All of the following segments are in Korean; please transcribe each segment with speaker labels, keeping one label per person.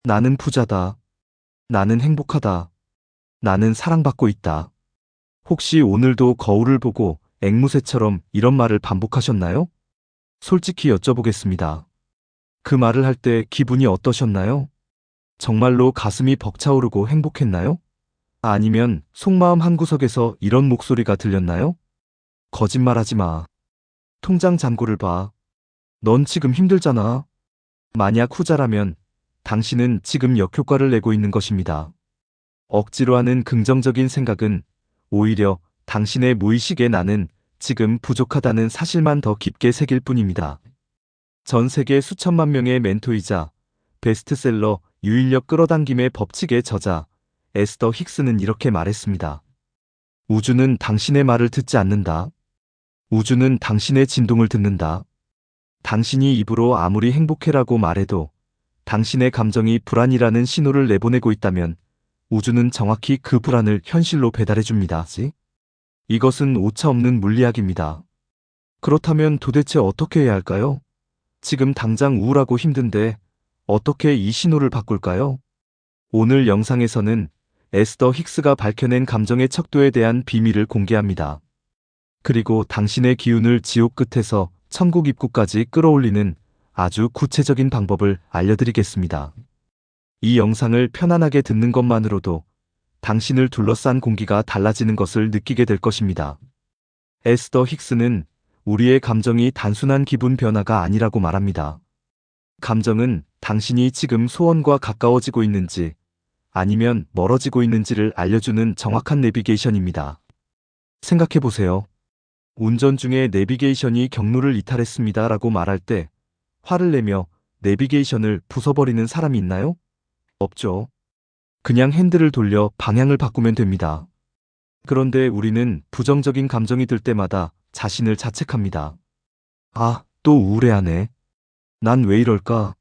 Speaker 1: 나는 부자다. 나는 행복하다. 나는 사랑받고 있다. 혹시 오늘도 거울을 보고 앵무새처럼 이런 말을 반복하셨나요? 솔직히 여쭤보겠습니다. 그 말을 할 때 기분이 어떠셨나요? 정말로 가슴이 벅차오르고 행복했나요? 아니면 속마음 한구석에서 이런 목소리가 들렸나요? 거짓말하지 마. 통장 잔고를 봐. 넌 지금 힘들잖아. 만약 후자라면 당신은 지금 역효과를 내고 있는 것입니다. 억지로 하는 긍정적인 생각은 오히려 당신의 무의식에 나는 지금 부족하다는 사실만 더 깊게 새길 뿐입니다. 전 세계 수천만 명의 멘토이자 베스트셀러 유인력 끌어당김의 법칙의 저자 에스더 힉스는 이렇게 말했습니다. 우주는 당신의 말을 듣지 않는다. 우주는 당신의 진동을 듣는다. 당신이 입으로 아무리 행복해라고 말해도 당신의 감정이 불안이라는 신호를 내보내고 있다면 우주는 정확히 그 불안을 현실로 배달해 줍니다. 이것은 오차없는 물리학입니다. 그렇다면 도대체 어떻게 해야 할까요? 지금 당장 우울하고 힘든데 어떻게 이 신호를 바꿀까요? 오늘 영상에서는 에스더 힉스가 밝혀낸 감정의 척도에 대한 비밀을 공개합니다. 그리고 당신의 기운을 지옥 끝에서 천국 입구까지 끌어올리는 아주 구체적인 방법을 알려드리겠습니다. 이 영상을 편안하게 듣는 것만으로도 당신을 둘러싼 공기가 달라지는 것을 느끼게 될 것입니다. 에스더 힉스는 우리의 감정이 단순한 기분 변화가 아니라고 말합니다. 감정은 당신이 지금 소원과 가까워지고 있는지 아니면 멀어지고 있는지를 알려주는 정확한 내비게이션입니다. 생각해보세요. 운전 중에 내비게이션이 경로를 이탈했습니다 라고 말할 때 화를 내며 내비게이션을 부숴버리는 사람이 있나요? 없죠. 그냥 핸들을 돌려 방향을 바꾸면 됩니다. 그런데 우리는 부정적인 감정이 들 때마다 자신을 자책합니다. 아, 또 우울해하네. 난 왜 이럴까?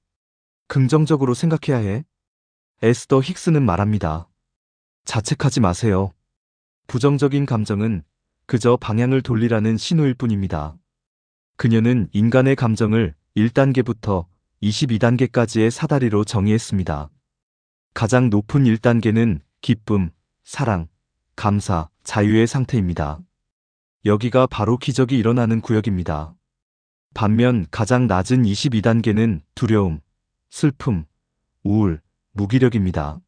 Speaker 1: 긍정적으로 생각해야 해. 에스더 힉스는 말합니다. 자책하지 마세요. 부정적인 감정은 그저 방향을 돌리라는 신호일 뿐입니다. 그녀는 인간의 감정을 1단계부터 22단계까지의 사다리로 정의했습니다. 가장 높은 1단계는 기쁨, 사랑, 감사, 자유의 상태입니다. 여기가 바로 기적이 일어나는 구역입니다. 반면 가장 낮은 22단계는 두려움, 슬픔, 우울, 무기력입니다.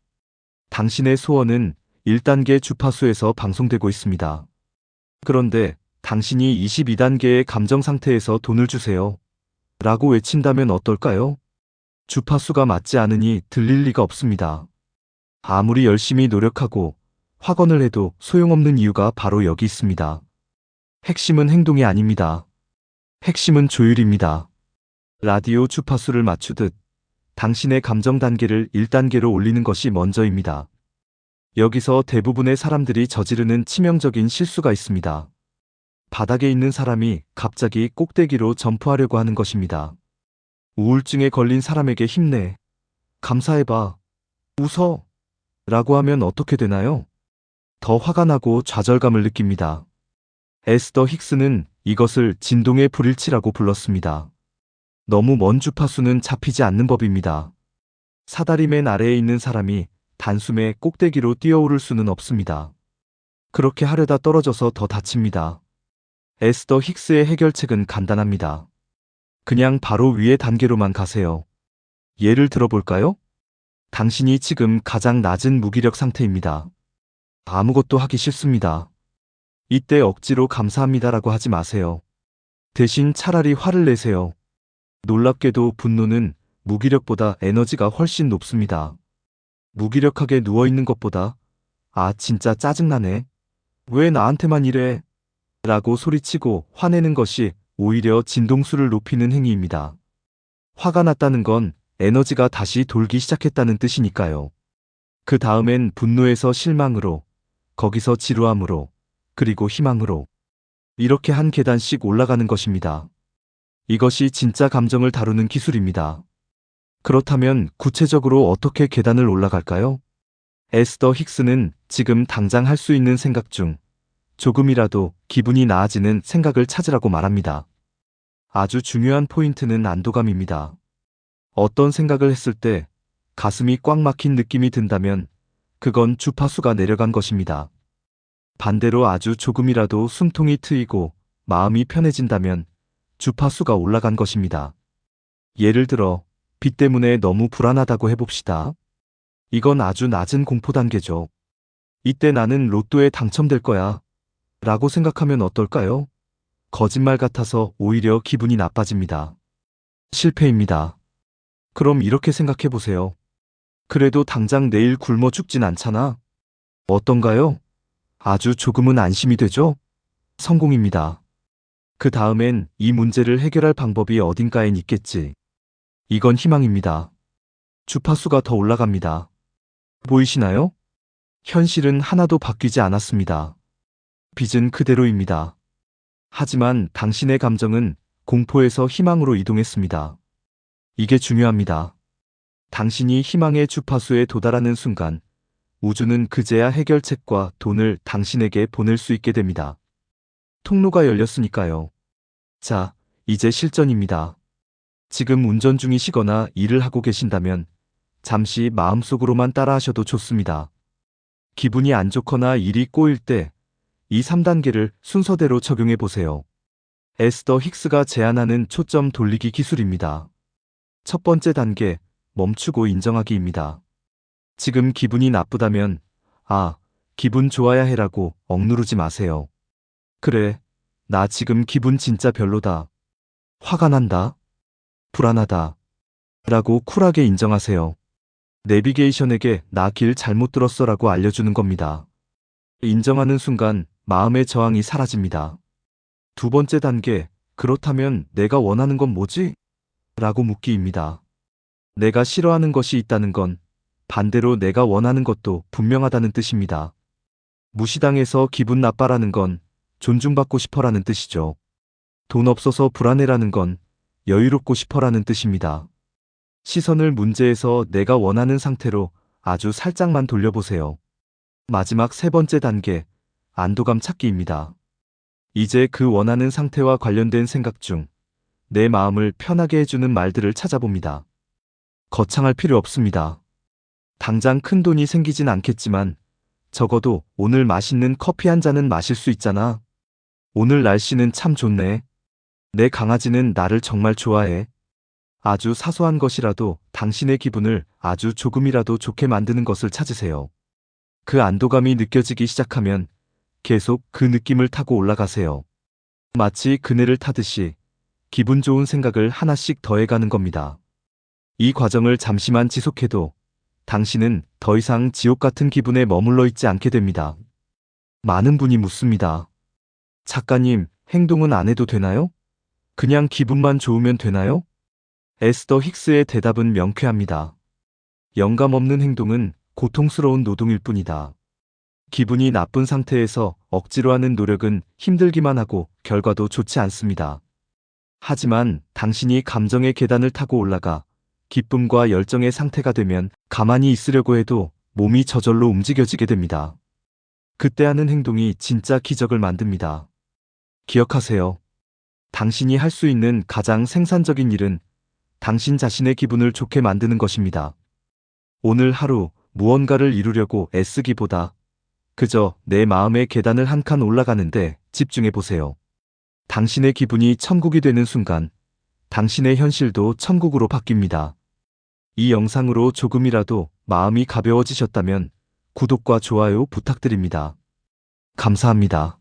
Speaker 1: 당신의 소원은 1단계 주파수에서 방송되고 있습니다. 그런데 당신이 22단계의 감정 상태에서 돈을 주세요 라고 외친다면 어떨까요? 주파수가 맞지 않으니 들릴 리가 없습니다. 아무리 열심히 노력하고 확언을 해도 소용없는 이유가 바로 여기 있습니다. 핵심은 행동이 아닙니다. 핵심은 조율입니다. 라디오 주파수를 맞추듯 당신의 감정 단계를 1단계로 올리는 것이 먼저입니다. 여기서 대부분의 사람들이 저지르는 치명적인 실수가 있습니다. 바닥에 있는 사람이 갑자기 꼭대기로 점프하려고 하는 것입니다. 우울증에 걸린 사람에게 힘내, 감사해봐, 웃어 라고 하면 어떻게 되나요? 더 화가 나고 좌절감을 느낍니다. 에스더 힉스는 이것을 진동의 불일치라고 불렀습니다. 너무 먼 주파수는 잡히지 않는 법입니다. 사다리 맨 아래에 있는 사람이 단숨에 꼭대기로 뛰어오를 수는 없습니다. 그렇게 하려다 떨어져서 더 다칩니다. 에스더 힉스의 해결책은 간단합니다. 그냥 바로 위의 단계로만 가세요. 예를 들어볼까요? 당신이 지금 가장 낮은 무기력 상태입니다. 아무것도 하기 싫습니다. 이때 억지로 감사합니다라고 하지 마세요. 대신 차라리 화를 내세요. 놀랍게도 분노는 무기력보다 에너지가 훨씬 높습니다. 무기력하게 누워있는 것보다 아 진짜 짜증나네. 왜 나한테만 이래? 라고 소리치고 화내는 것이 오히려 진동수를 높이는 행위입니다. 화가 났다는 건 에너지가 다시 돌기 시작했다는 뜻이니까요. 그 다음엔 분노에서 실망으로, 거기서 지루함으로, 그리고 희망으로 이렇게 한 계단씩 올라가는 것입니다. 이것이 진짜 감정을 다루는 기술입니다. 그렇다면 구체적으로 어떻게 계단을 올라갈까요? 에스더 힉스는 지금 당장 할 수 있는 생각 중 조금이라도 기분이 나아지는 생각을 찾으라고 말합니다. 아주 중요한 포인트는 안도감입니다. 어떤 생각을 했을 때 가슴이 꽉 막힌 느낌이 든다면 그건 주파수가 내려간 것입니다. 반대로 아주 조금이라도 숨통이 트이고 마음이 편해진다면 주파수가 올라간 것입니다. 예를 들어 빚 때문에 너무 불안하다고 해봅시다. 이건 아주 낮은 공포 단계죠. 이때 나는 로또에 당첨될 거야 라고 생각하면 어떨까요? 거짓말 같아서 오히려 기분이 나빠집니다. 실패입니다. 그럼 이렇게 생각해 보세요. 그래도 당장 내일 굶어 죽진 않잖아. 어떤가요? 아주 조금은 안심이 되죠? 성공입니다. 그 다음엔 이 문제를 해결할 방법이 어딘가엔 있겠지. 이건 희망입니다. 주파수가 더 올라갑니다. 보이시나요? 현실은 하나도 바뀌지 않았습니다. 빚은 그대로입니다. 하지만 당신의 감정은 공포에서 희망으로 이동했습니다. 이게 중요합니다. 당신이 희망의 주파수에 도달하는 순간 우주는 그제야 해결책과 돈을 당신에게 보낼 수 있게 됩니다. 통로가 열렸으니까요. 자, 이제 실전입니다. 지금 운전 중이시거나 일을 하고 계신다면 잠시 마음속으로만 따라하셔도 좋습니다. 기분이 안 좋거나 일이 꼬일 때 이 3단계를 순서대로 적용해 보세요. 에스더 힉스가 제안하는 초점 돌리기 기술입니다. 첫 번째 단계, 멈추고 인정하기입니다. 지금 기분이 나쁘다면, 기분 좋아야 해라고 억누르지 마세요. 그래, 나 지금 기분 진짜 별로다. 화가 난다. 불안하다. 라고 쿨하게 인정하세요. 내비게이션에게 나 길 잘못 들었어 라고 알려주는 겁니다. 인정하는 순간 마음의 저항이 사라집니다. 두 번째 단계, 그렇다면 내가 원하는 건 뭐지? 라고 묻기입니다. 내가 싫어하는 것이 있다는 건 반대로 내가 원하는 것도 분명하다는 뜻입니다. 무시당해서 기분 나빠라는 건 존중받고 싶어라는 뜻이죠. 돈 없어서 불안해라는 건 여유롭고 싶어라는 뜻입니다. 시선을 문제에서 내가 원하는 상태로 아주 살짝만 돌려보세요. 마지막 세 번째 단계, 안도감 찾기입니다. 이제 그 원하는 상태와 관련된 생각 중 내 마음을 편하게 해주는 말들을 찾아봅니다. 거창할 필요 없습니다. 당장 큰 돈이 생기진 않겠지만 적어도 오늘 맛있는 커피 한 잔은 마실 수 있잖아. 오늘 날씨는 참 좋네. 내 강아지는 나를 정말 좋아해. 아주 사소한 것이라도 당신의 기분을 아주 조금이라도 좋게 만드는 것을 찾으세요. 그 안도감이 느껴지기 시작하면 계속 그 느낌을 타고 올라가세요. 마치 그네를 타듯이 기분 좋은 생각을 하나씩 더해가는 겁니다. 이 과정을 잠시만 지속해도 당신은 더 이상 지옥 같은 기분에 머물러 있지 않게 됩니다. 많은 분이 묻습니다. 작가님, 행동은 안 해도 되나요? 그냥 기분만 좋으면 되나요? 에스더 힉스의 대답은 명쾌합니다. 영감 없는 행동은 고통스러운 노동일 뿐이다. 기분이 나쁜 상태에서 억지로 하는 노력은 힘들기만 하고 결과도 좋지 않습니다. 하지만 당신이 감정의 계단을 타고 올라가 기쁨과 열정의 상태가 되면 가만히 있으려고 해도 몸이 저절로 움직여지게 됩니다. 그때 하는 행동이 진짜 기적을 만듭니다. 기억하세요. 당신이 할 수 있는 가장 생산적인 일은 당신 자신의 기분을 좋게 만드는 것입니다. 오늘 하루 무언가를 이루려고 애쓰기보다 그저 내 마음의 계단을 한 칸 올라가는데 집중해 보세요. 당신의 기분이 천국이 되는 순간 당신의 현실도 천국으로 바뀝니다. 이 영상으로 조금이라도 마음이 가벼워지셨다면 구독과 좋아요 부탁드립니다. 감사합니다.